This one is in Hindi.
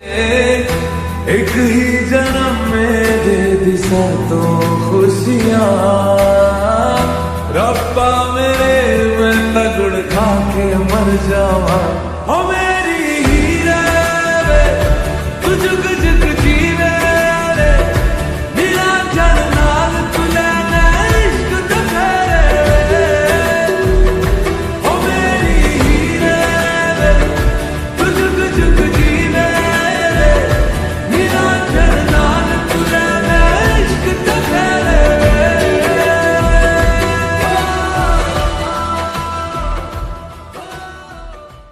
एक ही जन्म में दे दिशा तो खुशियाँ रब्बा मेरे मैं तगड़ खा के मर जावा हमें